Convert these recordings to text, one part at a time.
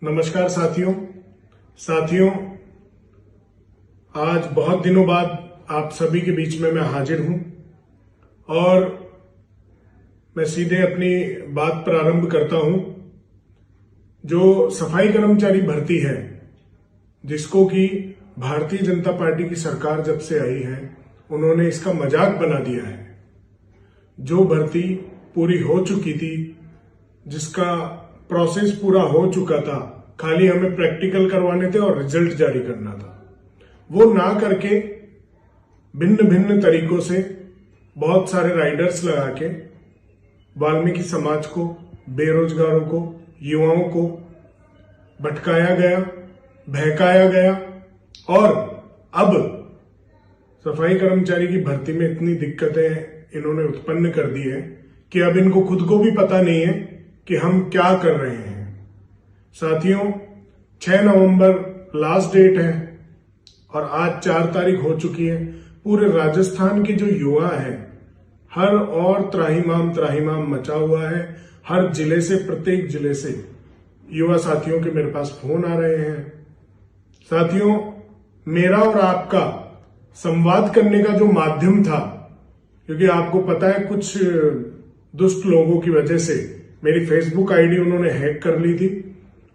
नमस्कार साथियों, आज बहुत दिनों बाद आप सभी के बीच में मैं हाजिर हूं और मैं सीधे अपनी बात प्रारंभ करता हूं। जो सफाई कर्मचारी भर्ती है, जिसको कि भारतीय जनता पार्टी की सरकार जब से आई है उन्होंने इसका मजाक बना दिया है। जो भर्ती पूरी हो चुकी थी, जिसका प्रोसेस पूरा हो चुका था, खाली हमें प्रैक्टिकल करवाने थे और रिजल्ट जारी करना था, वो ना करके भिन्न भिन्न तरीकों से बहुत सारे राइडर्स लगा के वाल्मीकि समाज को, बेरोजगारों को, युवाओं को भटकाया गया, बहकाया गया और अब सफाई कर्मचारी की भर्ती में इतनी दिक्कतें इन्होंने उत्पन्न कर दी है कि अब इनको खुद को भी पता नहीं है कि हम क्या कर रहे हैं। साथियों, 6 नवंबर लास्ट डेट है और आज 4 तारीख हो चुकी है। पूरे राजस्थान के जो युवा हैं, हर और त्राहिमाम मचा हुआ है। हर जिले से, प्रत्येक जिले से युवा साथियों के मेरे पास फोन आ रहे हैं। साथियों, मेरा और आपका संवाद करने का जो माध्यम था, क्योंकि आपको पता है कुछ दुष्ट लोगों की वजह से मेरी फेसबुक आईडी उन्होंने हैक कर ली थी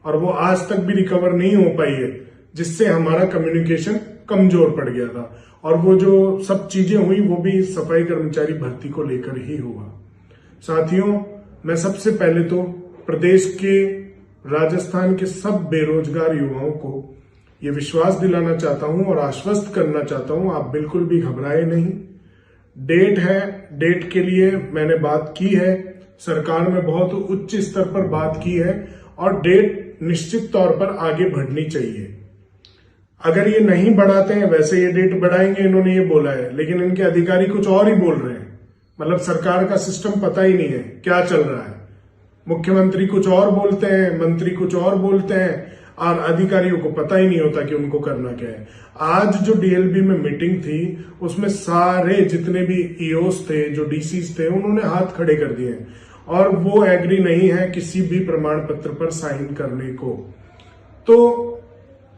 और वो आज तक भी रिकवर नहीं हो पाई है, जिससे हमारा कम्युनिकेशन कमजोर पड़ गया था। और वो जो सब चीजें हुई वो भी सफाई कर्मचारी भर्ती को लेकर ही हुआ। साथियों, मैं सबसे पहले तो प्रदेश के, राजस्थान के सब बेरोजगार युवाओं को ये विश्वास दिलाना चाहता हूं और आश्वस्त करना चाहता हूं, आप बिल्कुल भी घबराए नहीं। डेट है, डेट के लिए मैंने बात की है, सरकार में बहुत उच्च स्तर पर बात की है और डेट निश्चित तौर पर आगे बढ़नी चाहिए। अगर ये नहीं बढ़ाते हैं, वैसे ये डेट बढ़ाएंगे, इन्होंने ये बोला है, लेकिन इनके अधिकारी कुछ और ही बोल रहे हैं। मतलब सरकार का सिस्टम पता ही नहीं है क्या चल रहा है। मुख्यमंत्री कुछ और बोलते हैं, मंत्री कुछ और बोलते हैं और अधिकारियों को पता ही नहीं होता कि उनको करना क्या है। आज जो डीएलबी में मीटिंग थी, उसमें सारे जितने भी ईओस थे, जो डीसीज थे, उन्होंने हाथ खड़े कर दिए और वो एग्री नहीं है किसी भी प्रमाण पत्र पर साइन करने को। तो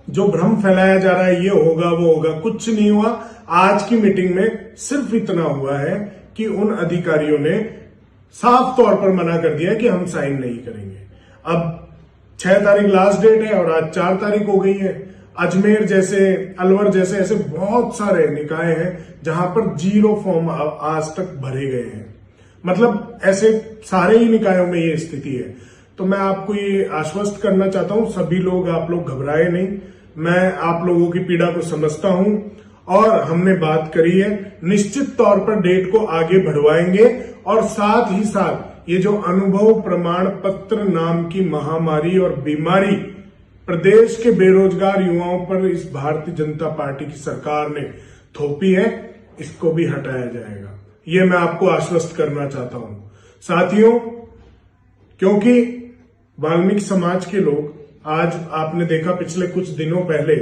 जो भ्रम फैलाया जा रहा है ये होगा वो होगा, कुछ नहीं हुआ। आज की मीटिंग में सिर्फ इतना हुआ है कि उन अधिकारियों ने साफ तौर पर मना कर दिया कि हम साइन नहीं करेंगे। अब 6 तारीख लास्ट डेट है और आज 4 तारीख हो गई है। अजमेर जैसे, अलवर जैसे ऐसे बहुत सारे निकाय हैं जहां पर 0 फॉर्म आज तक भरे गए हैं। मतलब ऐसे सारे ही निकायों में ये स्थिति है। तो मैं आपको ये आश्वस्त करना चाहता हूं, सभी लोग, आप लोग घबराए नहीं। मैं आप लोगों की पीड़ा को समझता हूं और हमने बात करी है, निश्चित तौर पर डेट को आगे बढ़वाएंगे और साथ ही साथ ये जो अनुभव प्रमाण पत्र नाम की महामारी और बीमारी प्रदेश के बेरोजगार युवाओं पर इस भारतीय जनता पार्टी की सरकार ने थोपी है, इसको भी हटाया जाएगा। ये मैं आपको आश्वस्त करना चाहता हूं। साथियों, क्योंकि वाल्मीकि समाज के लोग, आज आपने देखा पिछले कुछ दिनों पहले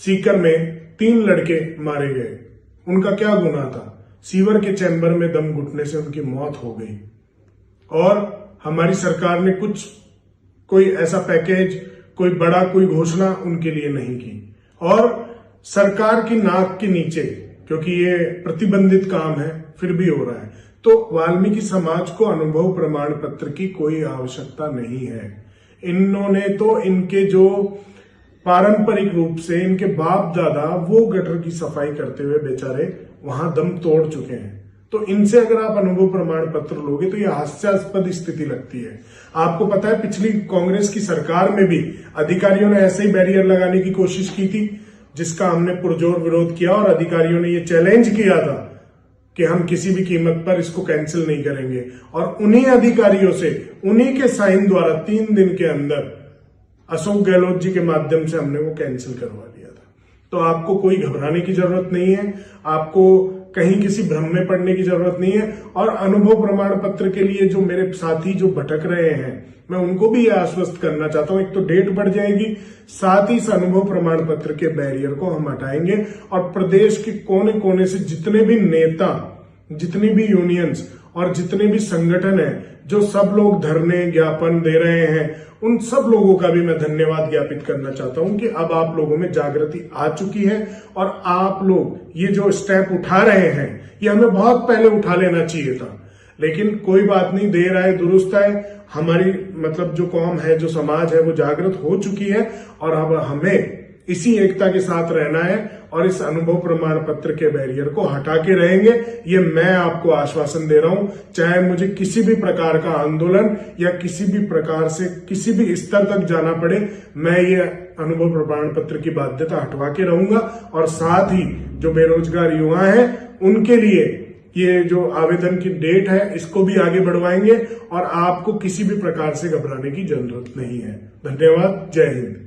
सीकर में 3 लड़के मारे गए। उनका क्या गुनाह था? सीवर के चैम्बर में दम घुटने से उनकी मौत हो गई और हमारी सरकार ने कोई ऐसा पैकेज, कोई बड़ा कोई घोषणा उनके लिए नहीं की। और सरकार की नाक के नीचे, क्योंकि ये प्रतिबंधित काम है, फिर भी हो रहा है। तो वाल्मीकि समाज को अनुभव प्रमाण पत्र की कोई आवश्यकता नहीं है। इन्होंने तो, इनके जो पारंपरिक रूप से इनके बाप दादा वो गटर की सफाई करते हुए बेचारे वहां दम तोड़ चुके हैं। तो इनसे अगर आप अनुभव प्रमाण पत्र लोगे तो ये हास्यास्पद स्थिति लगती है। आपको पता है पिछली कांग्रेस की सरकार में भी अधिकारियों ने ऐसे ही बैरियर लगाने की कोशिश की थी, जिसका हमने पुरजोर विरोध किया और अधिकारियों ने ये चैलेंज किया था कि हम किसी भी कीमत पर इसको कैंसिल नहीं करेंगे। और उन्हीं अधिकारियों से, उन्हीं के साइन द्वारा 3 दिन के अंदर अशोक गहलोत जी के माध्यम से हमने वो कैंसिल करवा दिया था। तो आपको कोई घबराने की जरूरत नहीं है, आपको कहीं किसी भ्रम में पड़ने की जरूरत नहीं है। और अनुभव प्रमाण पत्र के लिए जो मेरे साथी जो भटक रहे हैं, मैं उनको भी यह आश्वस्त करना चाहता हूं, एक तो डेट बढ़ जाएगी, साथ ही इस अनुभव प्रमाण पत्र के बैरियर को हम हटाएंगे और प्रदेश के कोने कोने से जितने भी नेता, जितनी भी यूनियंस और जितने भी संगठन हैं जो सब लोग धरने ज्ञापन दे रहे हैं, उन सब लोगों का भी मैं धन्यवाद ज्ञापित करना चाहता हूं कि अब आप लोगों में जागृति आ चुकी है और आप लोग ये जो स्टेप उठा रहे हैं ये हमें बहुत पहले उठा लेना चाहिए था, लेकिन कोई बात नहीं, देर आए दुरुस्त आए। हमारी मतलब जो कौम है, जो समाज है, वो जागृत हो चुकी है और अब हमें इसी एकता के साथ रहना है और इस अनुभव प्रमाण पत्र के बैरियर को हटा के रहेंगे। ये मैं आपको आश्वासन दे रहा हूं, चाहे मुझे किसी भी प्रकार का आंदोलन या किसी भी प्रकार से किसी भी स्तर तक जाना पड़े, मैं ये अनुभव प्रमाण पत्र की बाध्यता हटवा के रहूंगा। और साथ ही जो बेरोजगार युवा हैं उनके लिए ये जो आवेदन की डेट है इसको भी आगे बढ़वाएंगे और आपको किसी भी प्रकार से घबराने की जरूरत नहीं है। धन्यवाद। जय हिंद।